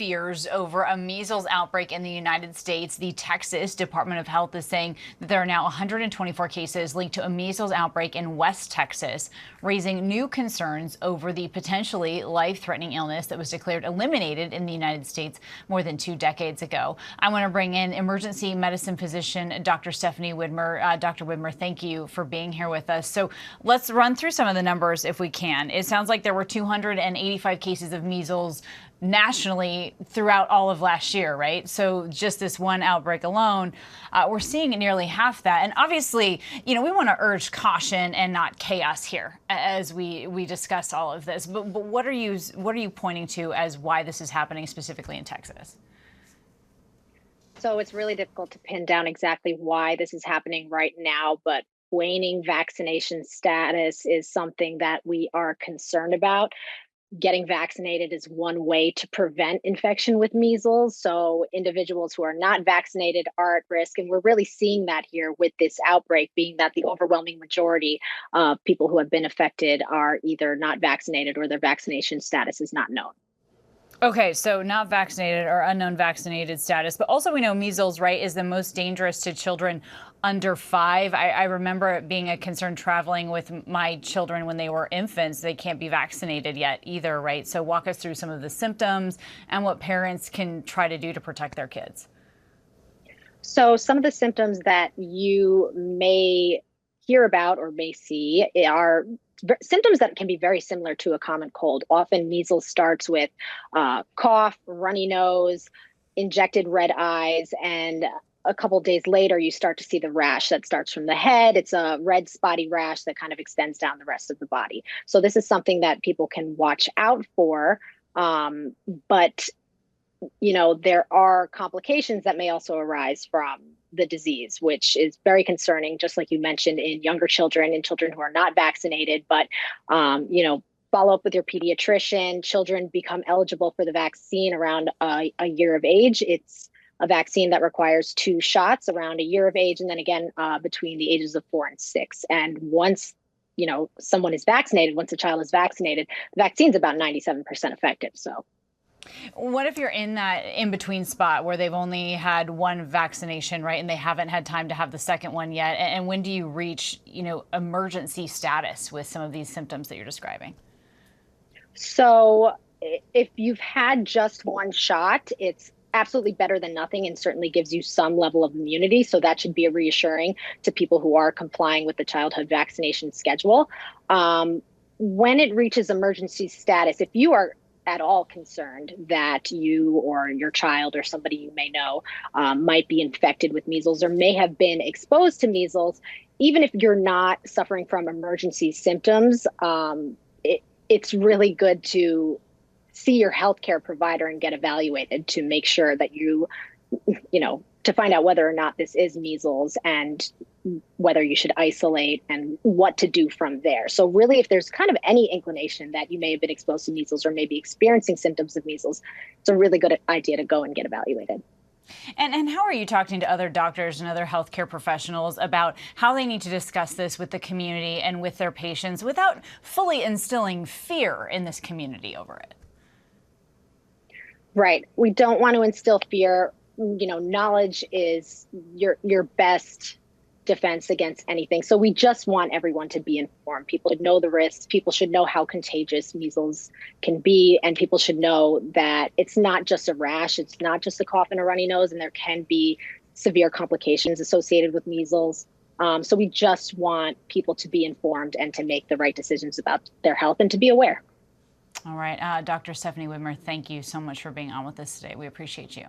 fears over a measles outbreak in the United States. The Texas Department of Health is saying that there are now 124 cases linked to a measles outbreak in West Texas, raising new concerns over the potentially life-threatening illness that was declared eliminated in the United States more than 2 decades ago. I want to bring in emergency medicine physician Dr. Stephanie Widmer. Dr. Widmer, thank you for being here with us. So let's run through some of the numbers if we can. It sounds like there were 285 cases of measles nationally throughout all of last year, right? So just this one outbreak alone, we're seeing nearly half that. And obviously, we want to urge caution and not chaos here as we discuss all of this. But what are you pointing to as why this is happening specifically in Texas? So it's really difficult to pin down exactly why this is happening right now, but waning vaccination status is something that we are concerned about. Getting vaccinated is one way to prevent infection with measles. So individuals who are not vaccinated are at risk. And we're really seeing that here with this outbreak, being that the overwhelming majority of people who have been affected are either not vaccinated or their vaccination status is not known. Okay, so not vaccinated or unknown vaccinated status, but also we know measles, right, is the most dangerous to children under 5. I remember it being a concern traveling with my children when they were infants. They can't be vaccinated yet either, right? So walk us through some of the symptoms and what parents can try to do to protect their kids. So some of the symptoms that you may hear about or may see are symptoms that can be very similar to a common cold. Often measles starts with cough, runny nose, injected red eyes, and a couple days later, you start to see the rash that starts from the head. It's a red spotty rash that kind of extends down the rest of the body. So this is something that people can watch out for. But there are complications that may also arise from the disease, which is very concerning, just like you mentioned, in younger children and children who are not vaccinated. But, follow up with your pediatrician. Children become eligible for the vaccine around a year of age. It's a vaccine that requires 2 shots around a year of age, and then again between the ages of 4 and 6. And once someone is vaccinated, once a child is vaccinated, the vaccine's about 97% effective. So what if you're in that in-between spot where they've only had one vaccination, right, and they haven't had time to have the second one yet? And when do you reach, emergency status with some of these symptoms that you're describing? So if you've had just one shot, it's absolutely better than nothing and certainly gives you some level of immunity. So that should be a reassuring to people who are complying with the childhood vaccination schedule. When it reaches emergency status, if you are at all concerned that you or your child or somebody you may know might be infected with measles or may have been exposed to measles, even if you're not suffering from emergency symptoms, it's really good to see your healthcare provider and get evaluated to make sure that to find out whether or not this is measles and whether you should isolate and what to do from there. So really, if there's kind of any inclination that you may have been exposed to measles or maybe experiencing symptoms of measles, it's a really good idea to go and get evaluated. And how are you talking to other doctors and other healthcare professionals about how they need to discuss this with the community and with their patients without fully instilling fear in this community over it? Right. We don't want to instill fear. Knowledge is your best defense against anything. So we just want everyone to be informed. People should know the risks. People should know how contagious measles can be. And people should know that it's not just a rash. It's not just a cough and a runny nose. And there can be severe complications associated with measles. So we just want people to be informed and to make the right decisions about their health and to be aware. All right. Dr. Stephanie Widmer, thank you so much for being on with us today. We appreciate you.